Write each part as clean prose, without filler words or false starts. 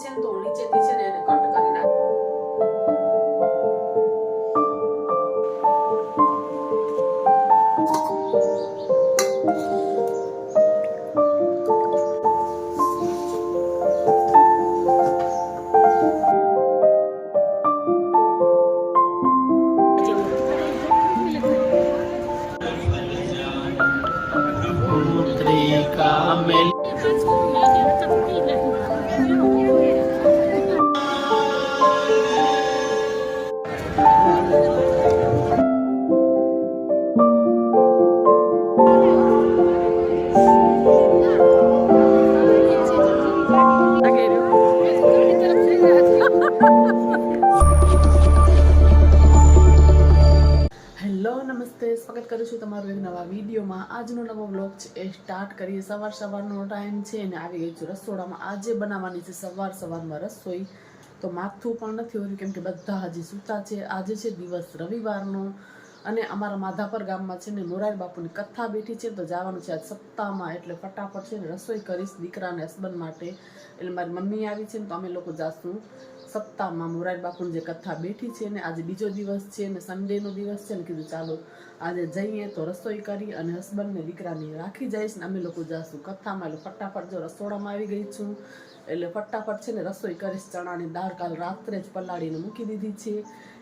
છે ને તો નીચેથી છે ને એને કટ કરી નાખ. હેલો નમસ્તે, સ્વાગત કરું છું તમારું એક નવા વિડીયોમાં. આજનો નવો વ્લોગ છે એ સ્ટાર્ટ કરીએ. સવારનો ટાઈમ છે ને આવી ગઈ છું રસોડામાં. આજે બનાવવાની છે સવારમાં રસોઈ. તો માથું પણ નથી હોતું કેમ કે બધા હજી સૂતા છે. આજે છે દિવસ રવિવારનો અને અમારા માધાપર ગામમાં છે ને મોરારી બાપુની કથા બેઠી છે તો જવાનું છે આજ સપ્તાહમાં. એટલે ફટાફટ છે ને રસોઈ કરીશ દીકરાને હસબન્ડ માટે. એટલે મારી મમ્મી આવી છે ને તો અમે લોકો જાશું સપ્તાહમાં મોરારી બાપુની જે કથા બેઠી છે ને. આજે બીજો દિવસ છે ને સન્ડેનો દિવસ છે ને કીધું ચાલો આજે જઈએ તો રસોઈ કરી અને હસબન્ડને દીકરાની રાખી જઈશ ને અમે લોકો જાશું કથામાં. એટલે ફટાફટ જો રસોડામાં આવી ગઈ છું એટલે ફટાફટ છે ને રસોઈ કરીશ. ચણાની દાળ કાલ રાત્રે જ પલાળીને મૂકી દીધી છે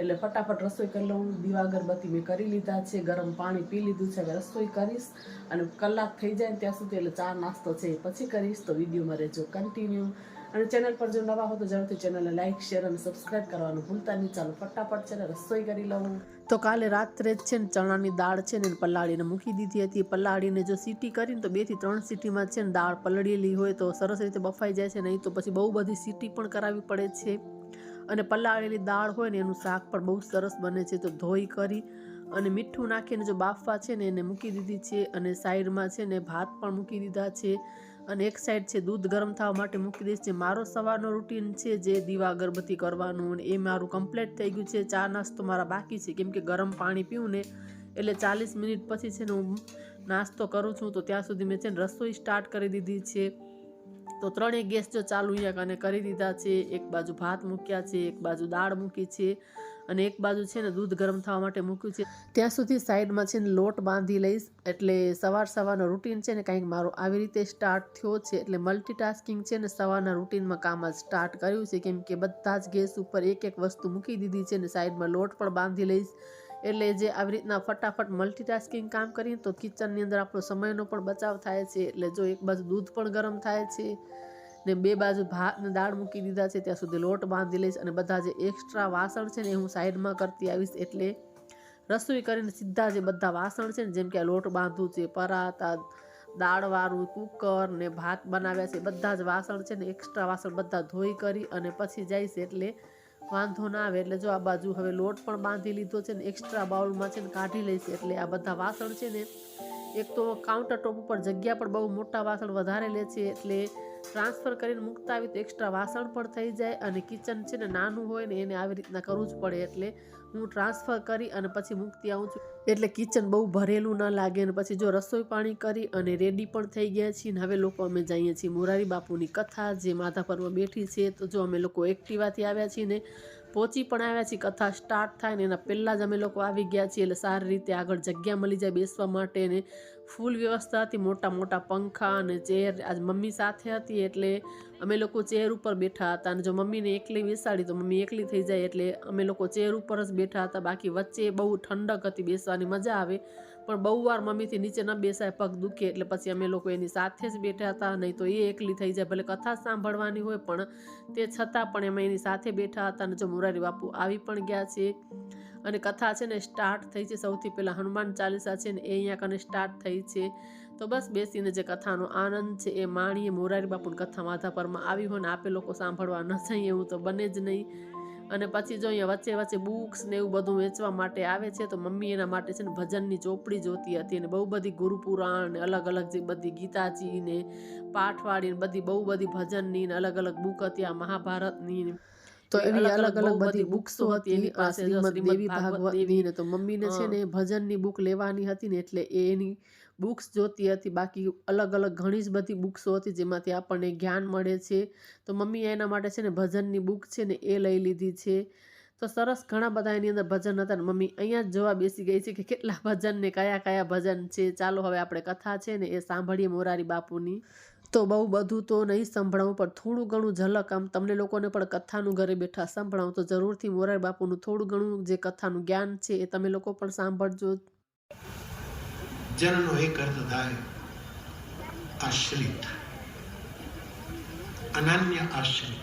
એટલે ફટાફટ રસોઈ કરી લઉં. દીવા અગરબત્તી મેં કરી લીધા છે, ગરમ પાણી પી લીધું છે. હવે રસોઈ કરીશ અને કલાક થઈ જાય ત્યાં સુધી એટલે ચા નાસ્તો છે પછી કરીશ. તો વિડીયોમાં રહેજો કન્ટિન્યુ અને ચેનલ પર જો નવા હો તો જરૂરથી ચેનલને લાઇક શેર અને સબસ્ક્રાઇબ કરવાનું ભૂલતા નહીં. ચાલો ફટાફટ છે ને રસોઈ કરી લઉં. તો કાલે રાત્રે જ છે ને ચણાની દાળ છે ને પલાળીને મૂકી દીધી હતી. પલાળીને જો સીટી કરીને તો 2 થી 3 સીટીમાં છે ને દાળ પલળેલી હોય તો સરસ રીતે બફાઈ જાય છે. નહીં તો પછી બહુ બધી સીટી પણ કરાવવી પડે છે. અને પલાળેલી દાળ હોય ને એનું શાક પણ બહુ સરસ બને છે. તો ધોઈ કરી અને મીઠું નાખીને જો બાફવા છે ને એને મૂકી દીધી છે. અને સાઈડમાં છે ને ભાત પણ મૂકી દીધા છે અને એક સાઈડ છે દૂધ ગરમ થવા માટે મૂકી દઈશ છે. મારો સવારનો રૂટીન છે જે દીવા અગરબત્તી કરવાનું એ મારું કમ્પ્લીટ થઈ ગયું છે. ચા નાસ્તો મારા બાકી છે કેમ કે ગરમ પાણી પીવું ને એટલે 40 મિનિટ પછી છે ને હું નાસ્તો કરું છું. તો ત્યાં સુધી મેં છે ને રસોઈ સ્ટાર્ટ કરી દીધી છે. તો 3 ગેસ જો ચાલુ અહીંયા કને કરી દીધા છે. એક બાજુ ભાત મૂક્યા છે, એક બાજુ દાળ મૂકી છે અને એક બાજુ છે ને દૂધ ગરમ થવા માટે મૂક્યું છે. ત્યાં સુધી સાઈડમાં છે ને લોટ બાંધી લઈશ. એટલે સવારનો રૂટીન છે ને કંઈક મારો આવી રીતે સ્ટાર્ટ થયો છે. એટલે મલ્ટીટાસ્કિંગ છે ને સવારના રૂટીનમાં કામ જ સ્ટાર્ટ કર્યું છે કેમ કે બધા જ ગેસ ઉપર એક વસ્તુ મૂકી દીધી છે ને સાઈડમાં લોટ પણ બાંધી લઈશ. એટલે જે આવી રીતના ફટાફટ મલ્ટીટાસ્કિંગ કામ કરીએ તો કિચનની અંદર આપણો સમયનો પણ બચાવ થાય છે. એટલે જો એક બાજુ દૂધ પણ ગરમ થાય છે ને 2 બાજુ ભાત ને દાળ મૂકી દીધા છે ત્યાં સુધી લોટ બાંધી લઈશ. અને બધા જે એક્સ્ટ્રા વાસણ છે ને હું સાઈડમાં કરતી આવીશ. એટલે રસોઈ કરીને સીધા જે બધા વાસણ છે ને જેમ કે લોટ બાંધવું છે, પરાતા, દાળવાળું કુકર ને ભાત બનાવ્યા છે બધા જ વાસણ છે ને એક્સ્ટ્રા વાસણ બધા ધોઈ કરી અને પછી જઈશ એટલે વાંધો ના આવે. એટલે જો આ બાજુ હવે લોટ પણ બાંધી લીધો છે ને એક્સ્ટ્રા બાઉલમાં છે ને કાઢી લઈશ. એટલે આ બધા વાસણ છે ને એક તો કાઉન્ટર ટોપ ઉપર જગ્યા પણ બહુ મોટા વાસણ વધારે લે છે એટલે ટ્રાન્સફર કરીને મૂકતા આવી તો એક્સ્ટ્રા વાસણ પણ થઈ જાય. અને કિચન છે ને નાનું હોય ને એને આવી રીતના કરવું જ પડે. એટલે હું ટ્રાન્સફર કરી અને પછી મૂકતી આવું છું એટલે કિચન બહુ ભરેલું ન લાગે. અને પછી જો રસોઈ પાણી કરી અને રેડી પણ થઈ ગયા છીએ. હવે લોકો અમે જઈએ છીએ મોરારી બાપુની કથા જે માધાપરમાં બેઠી છે. તો જો અમે લોકો એક્ટિવાથી આવ્યા છીએ ને પહોંચી પણ આવ્યા છીએ. કથા સ્ટાર્ટ થાય ને એના પહેલાં જ અમે લોકો આવી ગયા છીએ. એટલે સારી રીતે આગળ જગ્યા મળી જાય બેસવા માટે ને ફૂલ વ્યવસ્થા હતી. મોટા પંખા અને ચેર. આજ મમ્મી સાથે હતી એટલે અમે લોકો ચેર ઉપર બેઠા હતા. અને જો મમ્મીને એકલી બેસાડી તો મમ્મી એકલી થઈ જાય એટલે અમે લોકો ચેર ઉપર જ બેઠા હતા. બાકી વચ્ચે બહુ ઠંડક હતી, બેસવાની મજા આવે. પણ બહુ વાર મમ્મીથી નીચે ન બેસાય, પગ દુખે એટલે પછી અમે લોકો એની સાથે જ બેઠા હતા. નહીં તો એ એકલી થઈ જાય. ભલે કથા સાંભળવાની હોય પણ તે છતાં પણ અમે એની સાથે બેઠા હતા. અને જો મોરારી બાપુ આવી પણ ગયા છે અને કથા છે ને સ્ટાર્ટ થઈ છે. સૌથી પહેલાં હનુમાન ચાલીસા છે ને એ અહીંયા કને સ્ટાર્ટ થઈ છે. તો બસ બેસીને જે કથાનો આનંદ છે એ માણીએ. મોરારી બાપુની કથા માધાપરમાં આવી હોય ને આપે લોકો સાંભળવા ન જઈએ એવું તો બને જ નહીં. અને પછી જો અહીંયા વચ્ચે બુક્સ ને એવું બધું વેચવા માટે આવે છે. તો મમ્મી એના માટે છે ને ભજનની ચોપડી જોતી હતી અને બહુ બધી ગુરુપુરાણ ને અલગ જે બધી ગીતાજી ને પાઠવાળી બધી બહુ બધી ભજનની ને અલગ બુક હતી. આ મહાભારતની તો એવી અલગ બધી બુક્સો હતી એની પાસે. શ્રીમદ દેવી ભાગવત દેવી ને તો મમ્મીને છે ને ભજનની બુક લેવાની હતી ને એટલે એની બુક્સ જોતી હતી. બાકી અલગ અલગ ઘણી જ બધી બુક્સો હતી જેમાંથી આપણને જ્ઞાન મળે છે. તો મમ્મીએ એના માટે છે ને ભજનની બુક છે ને એ લઈ લીધી છે. તો સરસ ઘણા બધા એની અંદર ભજન હતા ને મમ્મી અહીંયા જ જોવા બેસી ગઈ છે કે કેટલા ભજન ને કયા કયા ભજન છે. ચાલો હવે આપણે કથા છે ને એ સાંભળીએ મોરારી બાપુની. તો બહુ બધું તો નહીં સંભળાવું પણ થોડું ઘણું ઝલક આમ તમને લોકોને પણ કથાનું ઘરે બેઠા સંભળાવું તો જરૂરથી મોરારી બાપુનું થોડું ઘણું જે કથાનું જ્ઞાન છે એ તમે લોકો પણ સાંભળજો. જનનો એક અર્થ થાય આશ્રિત, અનન્ય આશ્રિત.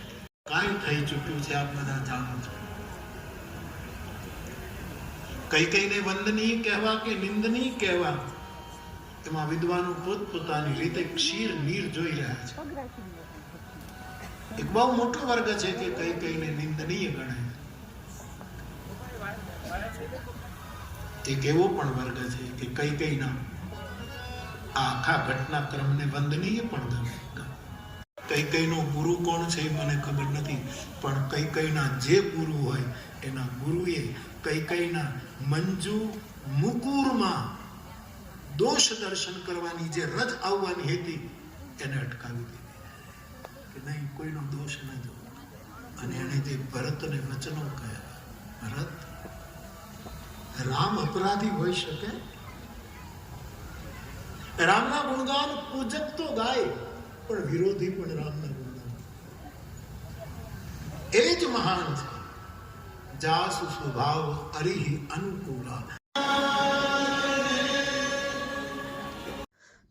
કાંઈ થઈ ચૂક્યું છે આપ બધા જાણો છો. કઈને વંદનીય કહેવા કે નિંદનીય કહેવા એમાં વિદ્વાનો પોતપોતાની રીતે ક્ષીર નીર જોઈ રહ્યા છે. એક બહુ મોટો વર્ગ છે કે કઈને નિંદનીય ગણાય. એક એવો પણ વર્ગ છે કે કઈના આખા ઘટનાક્રમને વંદનીય પણ ગમે. કઈનો ગુરુ કોણ છે મને ખબર નથી, પણ કઈના જે ગુરુ હોય એના ગુરુએ કઈના મંજુ મુકુરમાં દોષ દર્શન કરવાની જે રજ આવવાની હતી એને અટકાવી દીધી કે નહીં, કોઈનો દોષ ન જોવો. અને એને જે ભરતને વચનો કહ્યા, ભરત રામ અપરાધી હોઈ શકે? રામના ગુણગાન પૂજક તો ગાય પણ વિરોધી પણ રામના ગુણગાન. એ જ મહાન છે. જાસુ સ્વભાવ અરિહિ અનુકૂલા.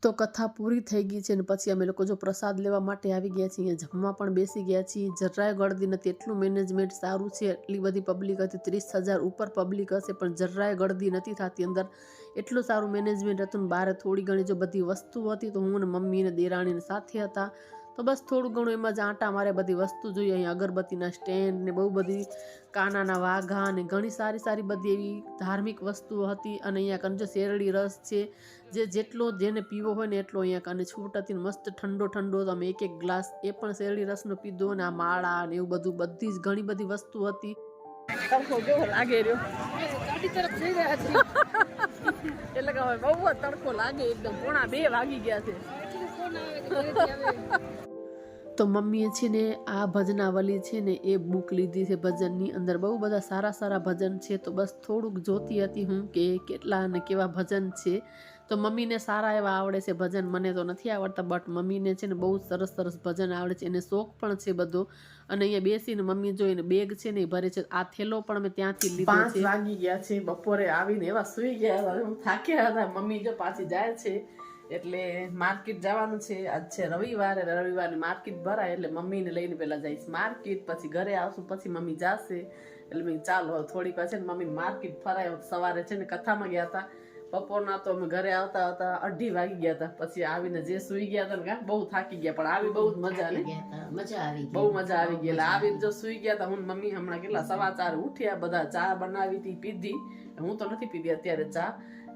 તો કથા પૂરી થઈ ગઈ છે ને પછી અમે લોકો જો પ્રસાદ લેવા માટે આવી ગયા છીએ. જમવા પણ બેસી ગયા છીએ. જરાય ગળદી નથી, એટલું મેનેજમેન્ટ સારું છે. એટલી બધી પબ્લિક હતી, 30,000 ઉપર પબ્લિક હશે પણ જરાય ગળદી નથી થતી અંદર. એટલું સારું મેનેજમેન્ટ હતું ને બહાર થોડી ઘણી જો બધી વસ્તુ હતી તો હું ને મમ્મી ને દેરાણીને સાથે હતા તો બસ થોડું ઘણું એમાં જ આંટા મારે બધી વસ્તુ જોઈએ. અહીંયા અગરબત્તીના સ્ટેન્ડ ને બહુ બધી કાનાના વાઘા ને ઘણી સારી સારી બધી એવી ધાર્મિક વસ્તુઓ હતી. અને અહીંયા કન જો શેરડી રસ છે, જે જેટલો જેને પીવો હોય ને એટલો અહીંયા કને છૂટ હતી. મસ્ત ઠંડો ઠંડો તમે એક એક ગ્લાસ એ પણ શેરડી રસનો પીધો ને આ માળા ને એવું બધું બધી જ ઘણી બધી વસ્તુ હતી. તડકો કેવો લાગે રહ્યો ગાડી તરફ જઈ રહ્યા છે એટલે કે હવે બહુ જ તડકો લાગે એકદમ. 1:30 વાગી ગયા છે. તો મમ્મીએ છે ને આ ભજનાવલી છે ને એ બુક લીધી છે ભજનની. અંદર બહુ બધા સારા સારા ભજન છે. તો બસ થોડુંક જોતી હતી હું કે કેટલા અને કેવા ભજન છે. તો મમ્મીને સારા એવા આવડે છે ભજન, મને તો નથી આવડતા બટ મમ્મીને છે ને બહુ સરસ સરસ ભજન આવડે છે. એને શોખ પણ છે બધો. અને અહીંયા બેસીને મમ્મી જોઈને બેગ છે ને એ ભરે છે. આ થેલો પણ અમે ત્યાંથી લીધો છે. 5 વાગી ગયા છે. બપોરે આવીને એવા સુઈ ગયા હતા, હું થાક્યા હતા. મમ્મી જો પાછી જાય છે એટલે માર્કેટ જવાનું છે. આજ છે રવિવારે, રવિવારની માર્કેટ ભરાય એટલે મમ્મીને લઈને પહેલા જઈશ માર્કેટ, પછી ઘરે આવશું, પછી મમ્મી જાશે. એટલે મેં ચાલો થોડીક વાર છે ને મમ્મી માર્કેટ ફરાય. સવારે છે ને કથામાં ગયા હતા, બપોરના તો અમે ઘરે આવતા હતા 2:30 વાગી ગયા હતા. પછી આવીને જે સુઈ ગયા હતા ને બહુ થાકી ગયા પણ આવી બહુ મજા ને બહુ મજા આવી ગઈ. એટલે આવી જો સુઈ ગયા હતા હું મમ્મી. હમણાં કેટલા 4:15 ઉઠ્યા, બધા ચા બનાવી હતી, પીધી. હું તો નથી પીધી અત્યારે ચા,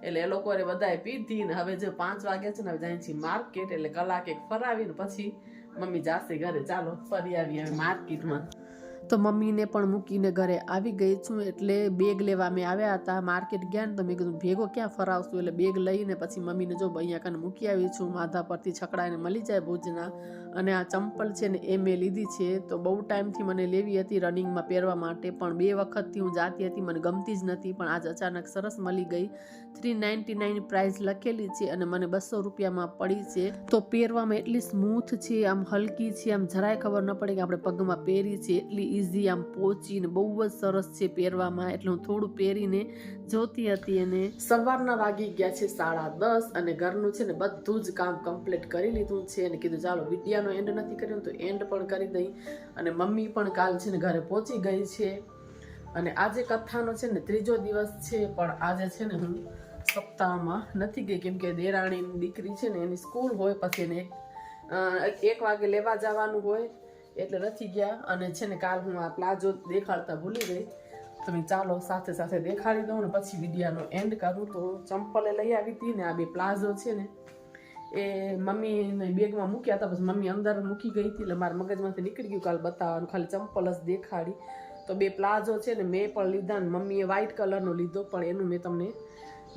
એટલે એ લોકોએ બધાએ પીધી ને હવે જો 5 વાગ્યા છે ને હવે જાય છે માર્કેટ. એટલે કલાક એક ફરાવીને પછી મમ્મી જાશે ઘરે. ચાલો ફરી આવી હવે માર્કેટમાં. તો મમ્મીને પણ મૂકીને ઘરે આવી ગઈ છું. એટલે બેગ લેવા મેં આવ્યા હતા, માર્કેટ ગયા ને તો મેં કીધું ભેગો ક્યાં ફરાવશું. એટલે બેગ લઈને પછી મમ્મીને જો અહીંયા કને મૂકી આવી છું. માધા પરથી છકડાઈને મળી જાય ભુજના. અને આ ચંપલ છે ને એ મેં લીધી છે. તો બહુ ટાઈમથી મને લેવી હતી રનિંગમાં પહેરવા માટે, પણ 2 વખતથી હું જાતી હતી, મને ગમતી જ નથી. પણ આજ અચાનક સરસ મળી ગઈ. 399 પ્રાઇસ લખેલી છે અને મને 200 રૂપિયામાં પડી છે. તો પહેરવામાં એટલી સ્મૂથ છે, આમ હલકી છે, આમ જરાય ખબર ન પડે કે આપણે પગમાં પહેરી છે. એટલી ઈઝી આમ પહોંચીને બહુ જ સરસ છે પહેરવામાં. એટલે હું થોડું પહેરીને જોતી હતી. અને સવારના વાગી ગયા છે 10:30 અને ઘરનું છે ને બધું જ કામ કમ્પ્લીટ કરી લીધું છે. અને કીધું ચાલો વિડિયાનો એન્ડ નથી કર્યો તો એન્ડ પણ કરી દઈ. અને મમ્મી પણ કાલ છે ને ઘરે પહોંચી ગઈ છે. અને આજે કથાનો છે ને 3જો દિવસ છે, પણ આજે છે ને હું સપ્તાહમાં નથી ગઈ કેમ કે દેરાણીની દીકરી છે ને એની સ્કૂલ હોય, પછી એને 1 વાગે લેવા જવાનું હોય એટલે નથી ગયા. અને છે ને કાલ હું આ પ્લાઝો દેખાડતા ભૂલી ગઈ. તમે ચાલો સાથે સાથે દેખાડી દઉં ને પછી વિડિયાનો એન્ડ કરું. તો ચંપલે લઈ આવી હતી ને આ 2 પ્લાઝો છે ને એ મમ્મીને બેગમાં મૂક્યા હતા, પછી મમ્મી અંદર મૂકી ગઈ હતી એટલે મારા મગજમાંથી નીકળી ગયું કાલ બતાવવાનું, ખાલી ચંપલ જ દેખાડી. તો 2 પ્લાઝો છે ને મેં પણ લીધા ને મમ્મીએ વ્હાઈટ કલરનો લીધો પણ એનું મેં તમને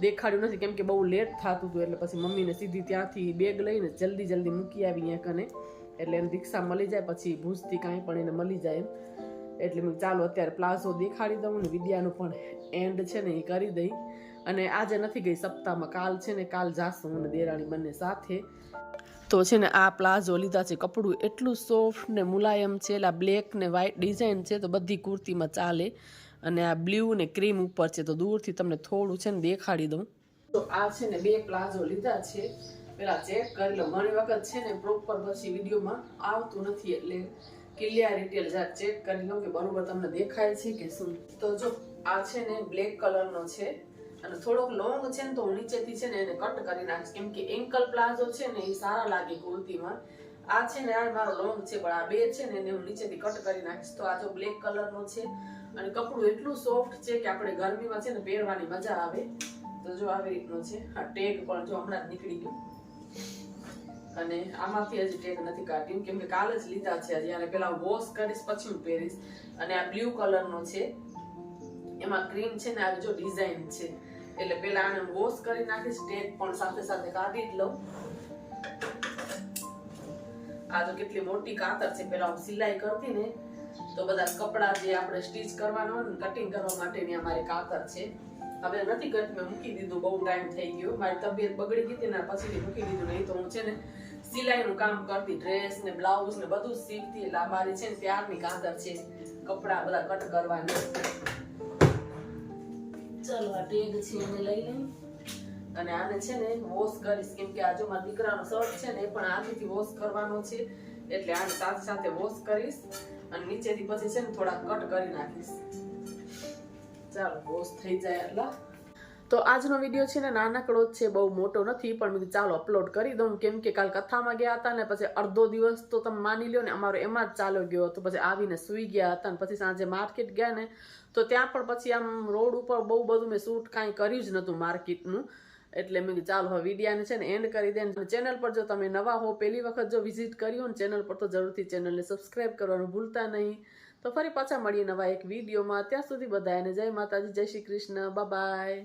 દેખાડ્યું નથી, કેમ કે બહુ લેટ થતું હતું. એટલે પછી મમ્મીને સીધી ત્યાંથી બેગ લઈને જલ્દી મૂકી આવી અહીંયા કને, એટલે એને રિક્ષા મળી જાય, પછી ભૂજથી કાંઈ પણ એને મળી જાય એમ. એટલે મેં ચાલો અત્યારે પ્લાઝો દેખાડી દઉં ને વિદ્યાનું પણ એન્ડ છે ને એ કરી દઈ. અને આજે નથી ગઈ સપ્તાહમાં, કાલ છે ને કાલ જાશું હું ને દેરાણી બંને સાથે. તો છે ને આ પ્લાઝો લીધા છે, કપડું એટલું સોફ્ટ ને મુલાયમ છે, એટલે બ્લેક ને વ્હાઈટ ડિઝાઇન છે તો બધી કુર્તીમાં ચાલે. અને આ બ્લુ ને ક્રીમ ઉપર છે, તો દૂરથી તમને થોડું છે ને દેખાડી દઉં. તો આ છે ને 2 પ્લાઝો લીધા છે, પેલા ચેક કરી લો. ઘણી વખત છે ને પ્રોપર પછી વિડીયોમાં આવતું નથી, એટલે ક્લિયરિટી જરા ચેક કરી લો કે બરોબર તમને દેખાય છે કે શું. તો જો આ છે ને બ્લેક કલરનો છે અને થોડોક લોંગ છે ને, તો હું નીચેથી છે ને એને કટ કરી નાખીશ, કેમ કે એન્કલ પ્લાઝો છે ને એ સારા લાગે કુર્તીમાં. આ છે ને આ મારો લોંગ છે, પણ આ 2 છે ને એને હું નીચેથી કટ કરી નાખીશ. તો આ જો બ્લેક કલરનો છે અને કપડું એટલું સોફ્ટ છે કે આપણે ગરમીમાં છે ને પહેરવાની મજા આવે. તો જો આવી રીતનો છે. આ ટેગ પણ જો હમણાં જ નીકળી ગયું, અને આમાંથી હજી ટેગ નથી કાઢ્યું, કેમ કે કાલે જ લીધા છે હજી. અને પેલા વોશ કરીશ પછી હું પહેરીશ. અને આ બ્લુ કલરનો છે, એમાં ક્રીમ છે ને આવી જો ડિઝાઇન છે, એટલે પેલા આને વોશ કરી નાખીશ, ટેગ પણ સાથે કાઢી જ લઉં. આ તો કેટલી મોટી કાતર છે, પેલા હું સિલાઈ કરતી ને તો બધા કપડા જે આપણે સ્ટીચ કરવાના હોય ને કટિંગ કરવા માટેની અમારી કાતર છે. હવે નથી કરતી, મેં મૂકી દીધું, બહુ ટાઈમ થઈ ગયો, મારી તબિયત બગડી ગઈ હતી ને પછીથી મૂકી દીધું. નહીં તો હું છે ને સિલાઈનું કામ કરતી, ડ્રેસ ને બ્લાઉઝ ને બધું જ સીવતી. એટલે આ મારી છે ને ત્યારની કાતર છે, કપડા બધા કટ કરવાની. ચલો આ ટેગ છે એને લઈ લઈ અને આને છે ને વોશ કરીશ, કેમ કે આ જો મારા દીકરાનો શર્ટ છે ને એ પણ હાથેથી વોશ કરવાનો છે, એટલે આને સાથે વોશ કરીશ અને નીચેથી પછી છે ને થોડા કટ કરી નાખીશ. ચાલો વોશ થઈ જાય એટલા. તો આજનો વિડીયો છે ને નાનકડો જ છે, બહુ મોટો નથી, પણ મેં ચાલો અપલોડ કરી દઉં, કેમ કે કાલ કથામાં ગયા હતા ને પછી અડધો દિવસ તો તમે માની લો ને અમારો એમાં જ ચાલ્યો ગયો હતો. પછી આવીને સૂઈ ગયા હતા, ને પછી સાંજે માર્કેટ ગયા ને તો ત્યાં પણ પછી આમ રોડ ઉપર બહુ બધું મેં શૂટ કાંઈ કર્યું જ નહોતું માર્કેટનું. એટલે મેં ચાલો હવે વિડીયાને છે ને એન્ડ કરી દે. ચેનલ પર જો તમે નવા હો, પહેલી વખત જો વિઝિટ કર્યું ને ચેનલ પર, તો જરૂરથી ચેનલને સબસ્ક્રાઈબ કરવાનું ભૂલતા નહીં. તો ફરી પાછા મળીએ નવા એક વિડીયોમાં. ત્યાં સુધી બધાને જય માતાજી, જય શ્રી કૃષ્ણ, બાય.